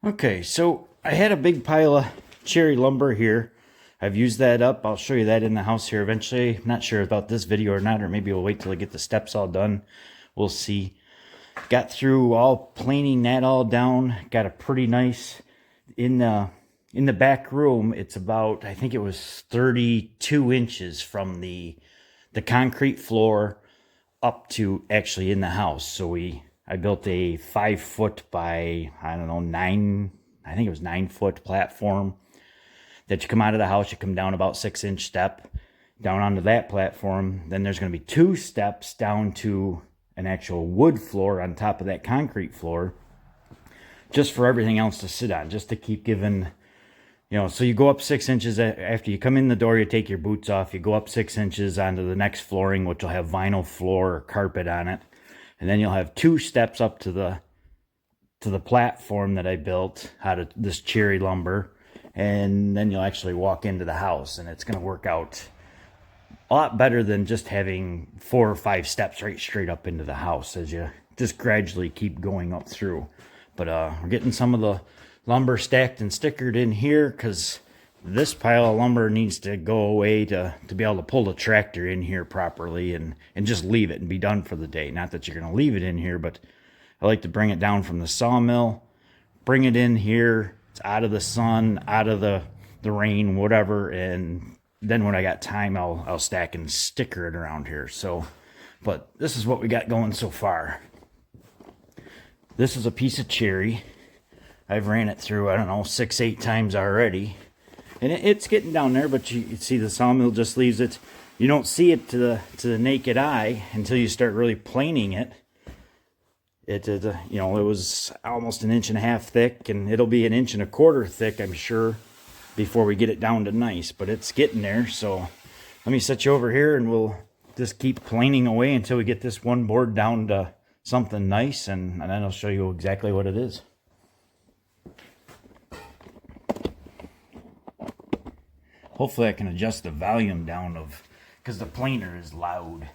Okay, so I had a big pile of cherry lumber here. I've used that up. I'll show you that in the house here eventually. I'm not sure about this video or not, or maybe we'll wait till I get the steps all done. We'll see. Got through all planing that all down. Got a pretty nice in the back room. It's about, I think it was 32 inches from the concrete floor up to actually in the house. So I built a 5 foot by, I don't know, I think it was 9 foot platform that you come out of the house, you come down about 6 inch step down onto that platform. Then there's going to be two steps down to an actual wood floor on top of that concrete floor, just for everything else to sit on, just to keep giving, so you go up 6 inches after you come in the door, you take your boots off, you go up 6 inches onto the next flooring, which will have vinyl floor or carpet on it. And then you'll have two steps up to the platform that I built out of this cherry lumber. And then you'll actually walk into the house, and it's going to work out a lot better than just having 4 or 5 steps right straight up into the house as you just gradually keep going up through. But we're getting some of the lumber stacked and stickered in here because this pile of lumber needs to go away to be able to pull the tractor in here properly and just leave it and be done for the day. Not that you're going to leave it in here, but I like to bring it down from the sawmill, bring it in here. It's out of the sun, out of the rain, whatever. And then when I got time, I'll stack and sticker it around here. So, but this is what we got going so far. This is a piece of cherry. I've ran it through, I don't know, 6, 8 times already. And it's getting down there, but you see the sawmill just leaves it. You don't see it to the naked eye until you start really planing it. It was almost 1.5 inches thick, and it'll be 1.25 inches thick, I'm sure, before we get it down to nice. But it's getting there, so let me set you over here, and we'll just keep planing away until we get this one board down to something nice, and then I'll show you exactly what it is. Hopefully I can adjust the volume down because the planer is loud.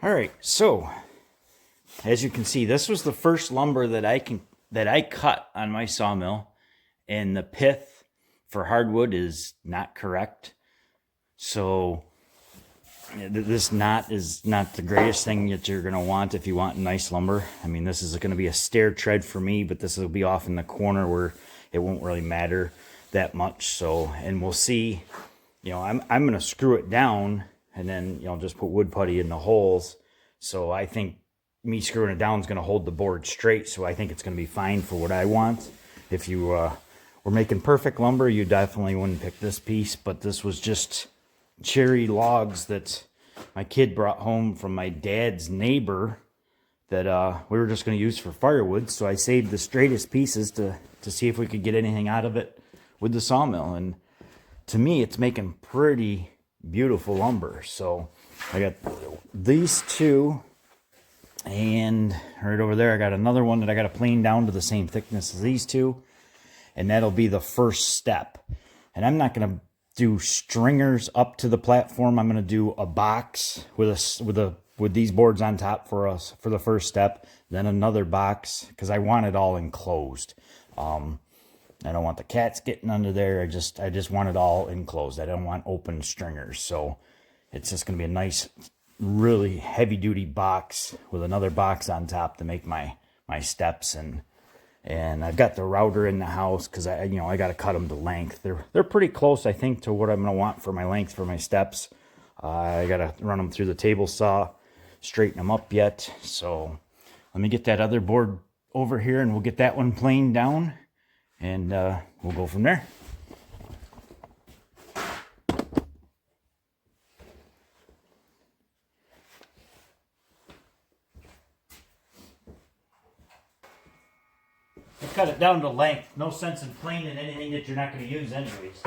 All right, so as you can see, this was the first lumber that I cut on my sawmill, and the pith for hardwood is not correct. So this knot is not the greatest thing that you're going to want if you want nice lumber. I mean, this is going to be a stair tread for me, but this will be off in the corner where it won't really matter that much. So, and we'll see, you know, I'm going to screw it down and then, you know, just put wood putty in the holes. So I think me screwing it down is going to hold the board straight. So I think it's going to be fine for what I want. If you were making perfect lumber, you definitely wouldn't pick this piece, but this was just cherry logs that my kid brought home from my dad's neighbor that we were just going to use for firewood. So I saved the straightest pieces to see if we could get anything out of it with the sawmill. And to me, it's making pretty beautiful lumber. So I got these two, and right over there I got another one that I got to plane down to the same thickness as these two, and that'll be the first step. And I'm not going to do stringers up to the platform. I'm going to do a box with these boards on top for us for the first step, then another box because I want it all enclosed. I don't want the cats getting under there. I just want it all enclosed. I don't want open stringers. So it's just going to be a nice, really heavy duty box with another box on top to make my steps. And I've got the router in the house because I got to cut them to length. They're pretty close, I think, to what I'm going to want for my length for my steps. I got to run them through the table saw, straighten them up yet. So let me get that other board over here and we'll get that one planed down, and we'll go from there. I cut it down to length. No sense in planing anything that you're not going to use anyways.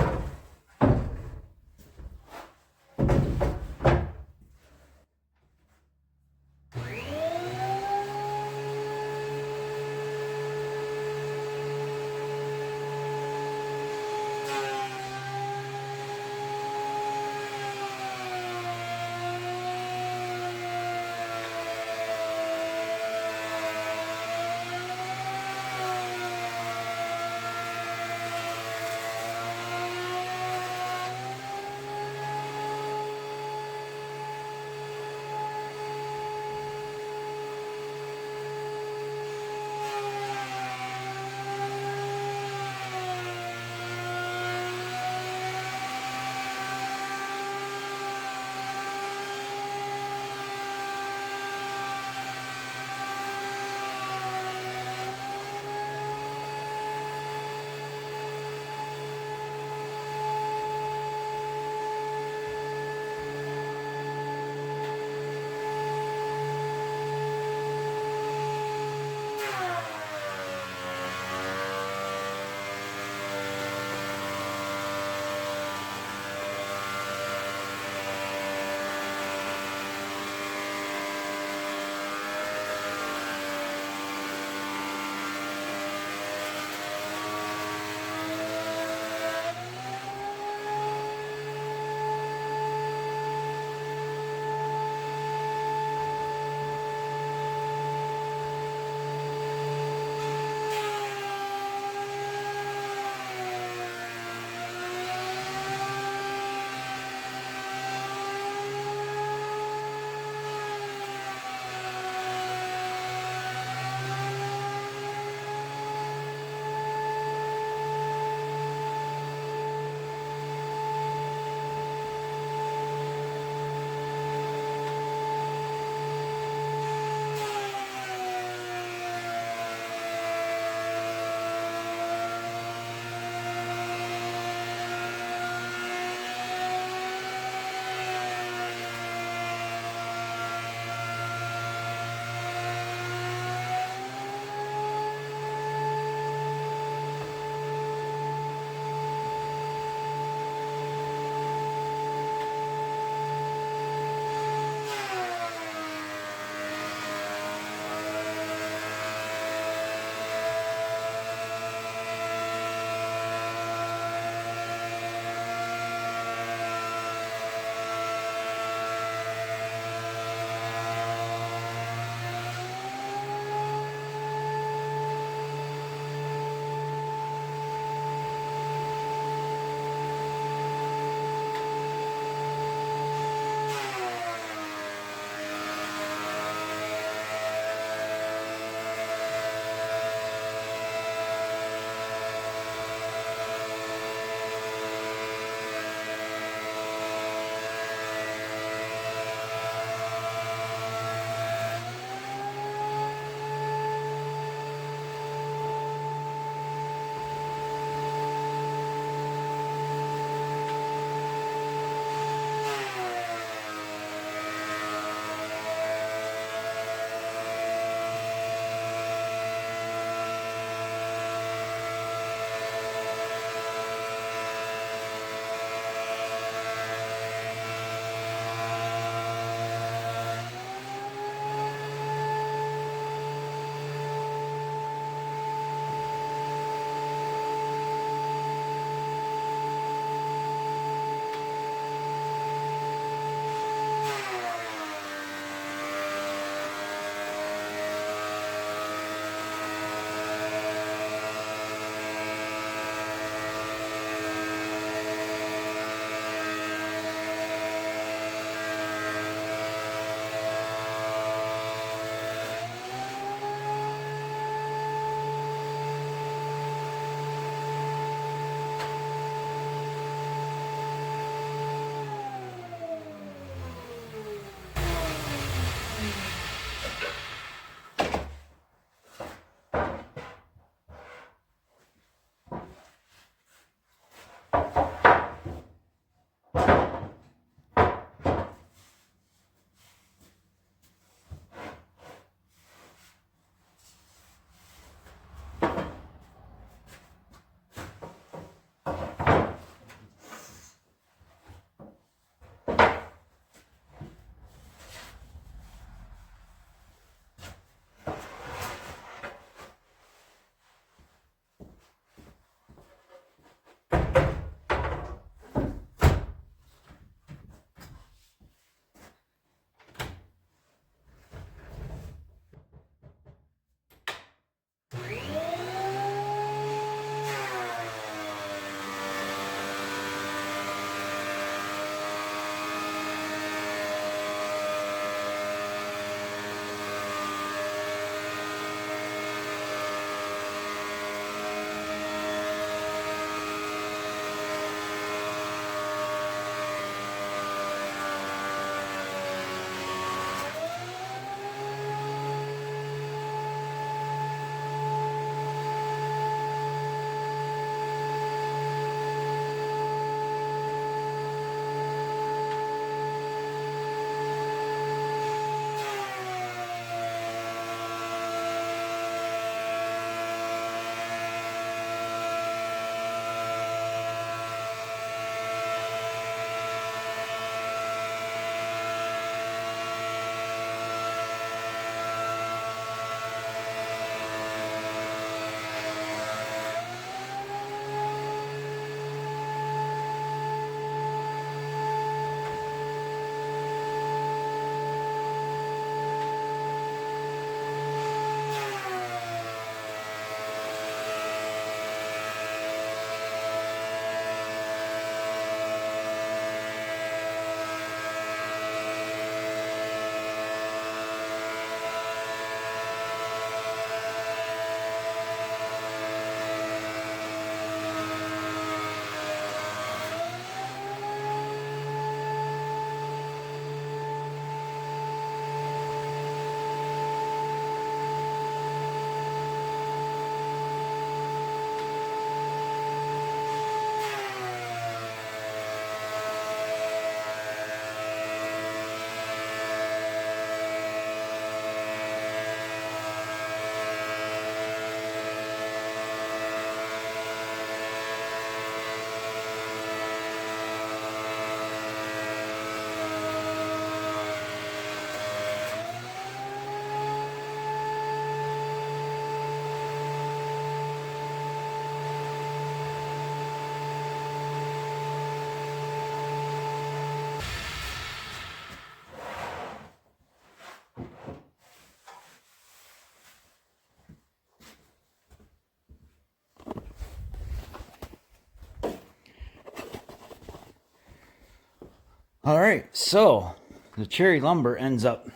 All right, so the cherry lumber ends up,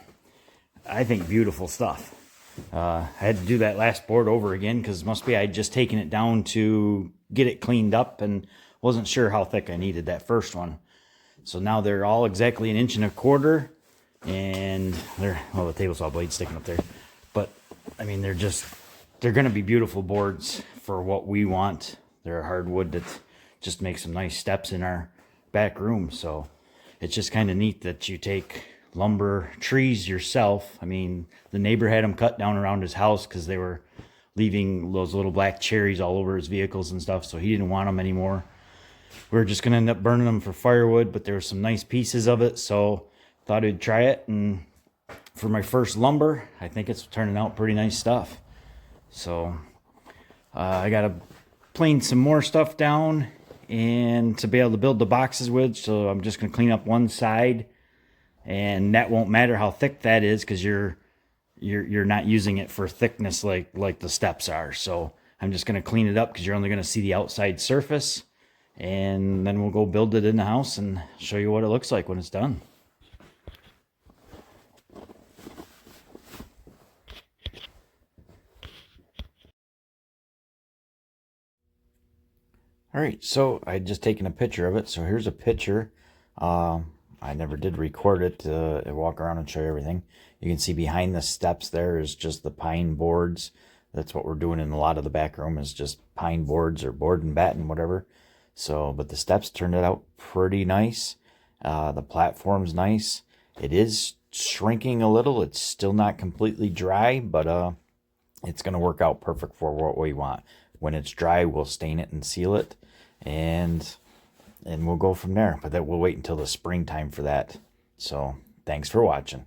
I think, beautiful stuff. I had to do that last board over again because must be I'd just taken it down to get it cleaned up and wasn't sure how thick I needed that first one. So now they're all exactly 1.25 inches, and they're, well, the table saw blade sticking up there, but I mean, they're going to be beautiful boards for what we want. They're a hardwood that just makes some nice steps in our back room. So it's just kind of neat that you take lumber trees yourself. I mean, the neighbor had them cut down around his house because they were leaving those little black cherries all over his vehicles and stuff, so he didn't want them anymore. We were just going to end up burning them for firewood, but there were some nice pieces of it, so thought I'd try it. And for my first lumber, I think it's turning out pretty nice stuff. So I got to plane some more stuff down and to be able to build the boxes with, so I'm just going to clean up one side, and that won't matter how thick that is because you're not using it for thickness like the steps are. So I'm just going to clean it up because you're only going to see the outside surface, and then we'll go build it in the house and show you what it looks like when it's done. All right, so I just taken a picture of it. So here's a picture. I never did record it to walk around and show you everything. You can see behind the steps there is just the pine boards. That's what we're doing in a lot of the back room, is just pine boards or board and batten, whatever. So, but the steps turned it out pretty nice. The platform's nice. It is shrinking a little. It's still not completely dry, but it's going to work out perfect for what we want. When it's dry, we'll stain it and seal it, and we'll go from there. But that we'll wait until the springtime for that. So thanks for watching.